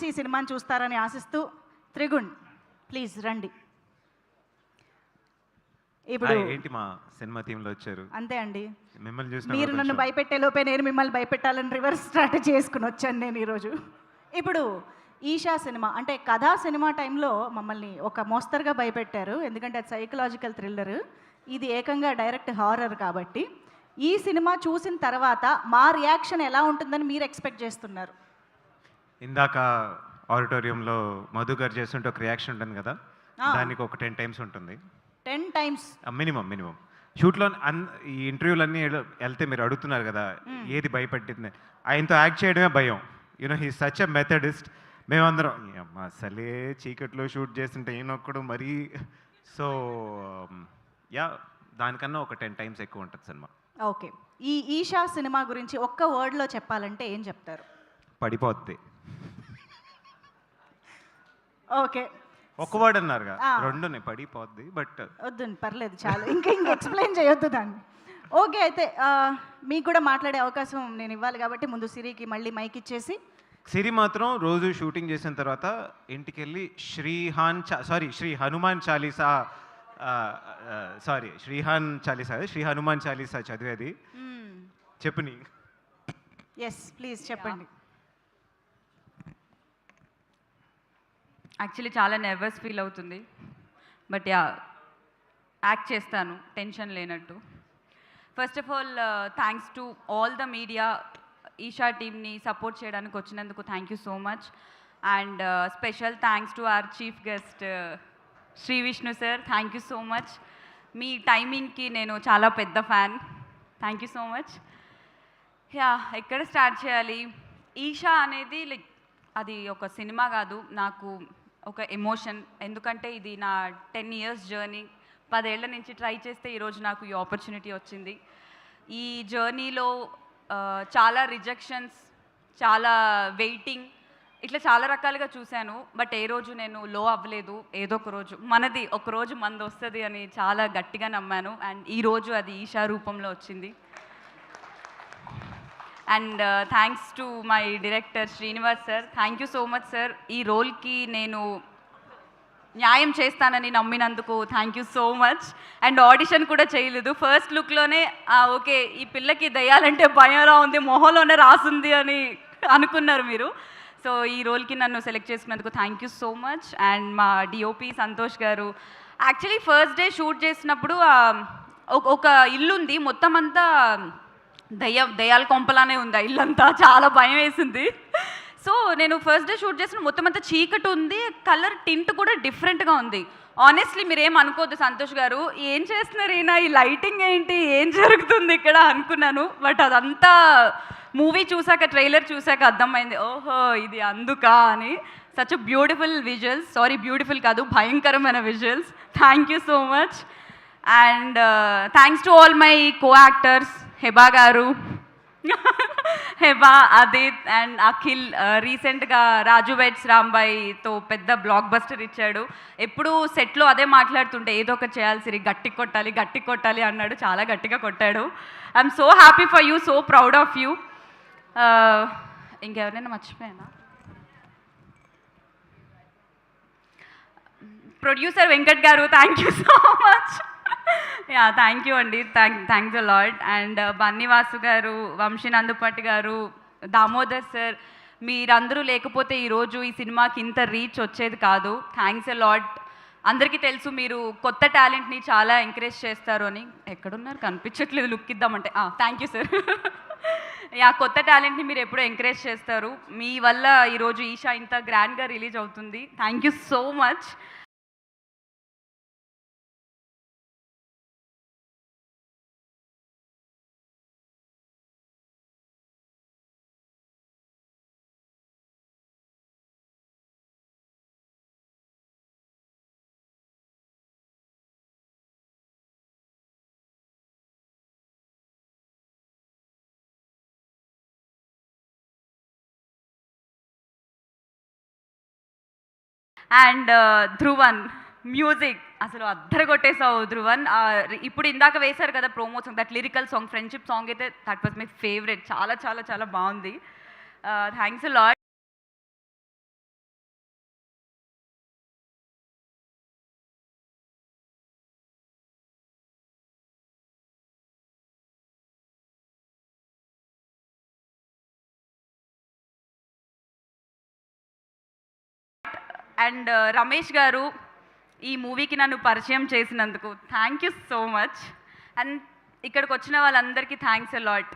ఈ సినిమాని చూస్తారని ఆశిస్తూ త్రిగుణ్ ప్లీజ్ రండి. ఇప్పుడు ఏంటి మా సినిమా థీమ్లో వచ్చారు? అంతే అండి, మిమ్మల్ని చూసి మీరు నన్ను భయపెట్టే లోపే నేను మిమ్మల్ని భయపెట్టాలని రివర్స్ స్ట్రాటజీ చేసుకుని వచ్చాను నేను ఈరోజు. ఇప్పుడు ఈషా సినిమా అంటే కథా సినిమా టైంలో మమ్మల్ని ఒక మోస్తరుగా భయపెట్టారు, ఎందుకంటే అది సైకలాజికల్ థ్రిల్లర్, ఇది ఏకంగా డైరెక్ట్ హారర్. కాబట్టి ఈ సినిమా చూసిన తర్వాత మా రియాక్షన్ ఎలా ఉంటుందని మీరు ఎక్స్పెక్ట్ చేస్తున్నారు? ఇందాక ఆడిటోరియంలో మధు గారు చేస్తుంటే ఒక రియాక్షన్ ఉంటుంది కదా, దానికి ఒక 10 టైమ్స్ ఉంటుంది. 10 టైమ్స్ మినిమం షూట్లో. ఈ ఇంటర్వ్యూలన్నీ వెళ్తే మీరు అడుగుతున్నారు కదా ఏది భయపట్టింది, ఆయనతో యాక్ట్ చేయడమే భయం. You know he such a Methodist. మేమందరం అసలే చీకట్లో షూట్ చేస్తుంటే ఈయనొక్కడు మరీ. సో యా, దానికన్నా ఒక 10 టైమ్స్ ఎక్కువ ఉంటుంది సినిమా. ఓకే, ఈ ఈషా సినిమా గురించి ఒక్క వర్డ్లో చెప్పాలంటే ఏం చెప్తారు? పడిపోద్ది. ఓకే, ఒక వర్డ్ అన్నారుగా, రెండునే పడిపోద్ది. బట్ వద్దు, పర్లేదు, చాలు, ఇంకా ఎక్స్ప్లెయిన్ చేయొద్దు దాన్ని. ఓకే, అయితే మీకు కూడా మాట్లాడే అవకాశం నేను ఇవ్వాలి కాబట్టి ముందు సిరికి మళ్ళీ మైక్ ఇచ్చేసి. సిరి మాత్రం రోజు షూటింగ్ చేసిన తర్వాత ఇంటికి వెళ్ళి శ్రీ హనుమాన్ చాలీసా శ్రీ హనుమాన్ చాలీసా చదివేది. చెప్పుని. ఎస్ ప్లీజ్ చెప్పండి. యాక్చువల్లీ చాలా నర్వస్ ఫీల్ అవుతుంది, బట్ యాక్ట్ చేస్తాను టెన్షన్ లేనట్టు. First of all thanks to all the media, Eesha టీమ్ని సపోర్ట్ చేయడానికి వచ్చినందుకు thank you so much. And special thanks to our chief guest Shri Vishnu sir, thank you so much. మీ టైమింగ్కి నేను చాలా పెద్ద fan, thank you so much. ఎక్కడ స్టార్ట్ చేయాలి? ఈషా అనేది లైక్ అది ఒక సినిమా కాదు, నాకు ఒక ఎమోషన్. ఎందుకంటే ఇది నా 10 years జర్నీ. 10 ఏళ్ల నుంచి ట్రై చేస్తే ఈరోజు నాకు ఈ ఆపర్చునిటీ వచ్చింది. ఈ జర్నీలో చాలా రిజెక్షన్స్, చాలా వెయిటింగ్, ఇట్లా చాలా రకాలుగా చూశాను. బట్ ఏ రోజు నేను లో అవ్వలేదు. ఏదో ఒక రోజు మనది వస్తుంది అని చాలా గట్టిగా నమ్మాను. అండ్ ఈరోజు అది ఈషా రూపంలో వచ్చింది. And thanks to my director Srinivas sir, thank you so much sir. ఈ రోల్కి నేను న్యాయం చేస్తానని నమ్మినందుకు thank you so much. And audition కూడా చేయలేదు, ఫస్ట్ లుక్లోనే ఓకే ఈ పిల్లకి దయ్యాలంటే భయంగా ఉంది, మొహంలోనే రాసుంది అని అనుకున్నారు మీరు. సో ఈ రోల్కి నన్ను సెలెక్ట్ చేసుకున్నందుకు thank you so much. And మా డిఓపి సంతోష్ గారు, యాక్చువల్లీ ఫస్ట్ డే షూట్ చేసినప్పుడు ఒక ఇల్లు ఉంది, మొత్తం అంతా దయ్యాల కొంపలానే ఉంది, ఇల్లంతా చాలా భయం వేసింది. సో నేను ఫస్ట్ డే షూట్ చేసిన మొత్తం అంతా చీకటి ఉంది, కలర్ టింట్ కూడా డిఫరెంట్గా ఉంది. ఆనెస్ట్లీ మీరేం అనుకోద్దు సంతోష్ గారు, ఏం చేస్తున్నారు ఈయన, ఈ లైటింగ్ ఏంటి, ఏం జరుగుతుంది ఇక్కడ అనుకున్నాను. బట్ అదంతా మూవీ చూసాక, ట్రైలర్ చూసాక అర్థమైంది, ఓహో ఇది అందుకా అని. సచ్ బ్యూటిఫుల్ విజువల్స్, బ్యూటిఫుల్ కాదు భయంకరమైన visuals. Thank you so much. And thanks to all my co actors, Heba గారు, హెబా, అదిత్ అండ్ అఖిల్. రీసెంట్గా రాజు వెడ్స్ రాంబాయితో పెద్ద బ్లాక్ బస్టర్ ఇచ్చాడు. ఎప్పుడు సెట్లో అదే మాట్లాడుతుంటే ఏదో ఒకటి చేయాలి సిరి, గట్టి కొట్టాలి అన్నాడు, చాలా గట్టిగా కొట్టాడు. I'm so happy for you, so proud of you. ఇంకెవరైనా మర్చిపోయానా? ప్రొడ్యూసర్ వెంకట్ గారు, thank you so much. Thank you అండి, thanks a lot. And Bunny Vasu గారు, వంశీనందుపట్టి గారు, దామోదర్ సార్, మీరందరూ లేకపోతే ఈరోజు ఈ సినిమాకి ఇంత రీచ్ వచ్చేది కాదు. Thanks a lot. అందరికీ తెలుసు మీరు కొత్త టాలెంట్ని చాలా ఎంకరేజ్ చేస్తారు అని. ఎక్కడున్నారు, కనిపించట్లేదు, లుక్ ఇద్దామంటే. Thank you sir. కొత్త టాలెంట్ని మీరు ఎప్పుడూ ఎంకరేజ్ చేస్తారు, మీ వల్ల ఈరోజు ఈషా ఇంత గ్రాండ్గా రిలీజ్ అవుతుంది. Thank you so much. And Dhruvan music అసలు అద్దరు కొట్టేసావు ధ్రువన్. ఇప్పుడు ఇందాక వేశారు కదా promo song, that lyrical song, friendship song అయితే దట్ వాజ్ మై ఫేవరెట్. చాలా చాలా చాలా బాగుంది. Thanks a lot. And Ramesh గారు ఈ మూవీకి నన్ను పరిచయం చేసినందుకు thank you so much. And ఇక్కడికి వచ్చిన వాళ్ళందరికీ థ్యాంక్స్ అ లాట్.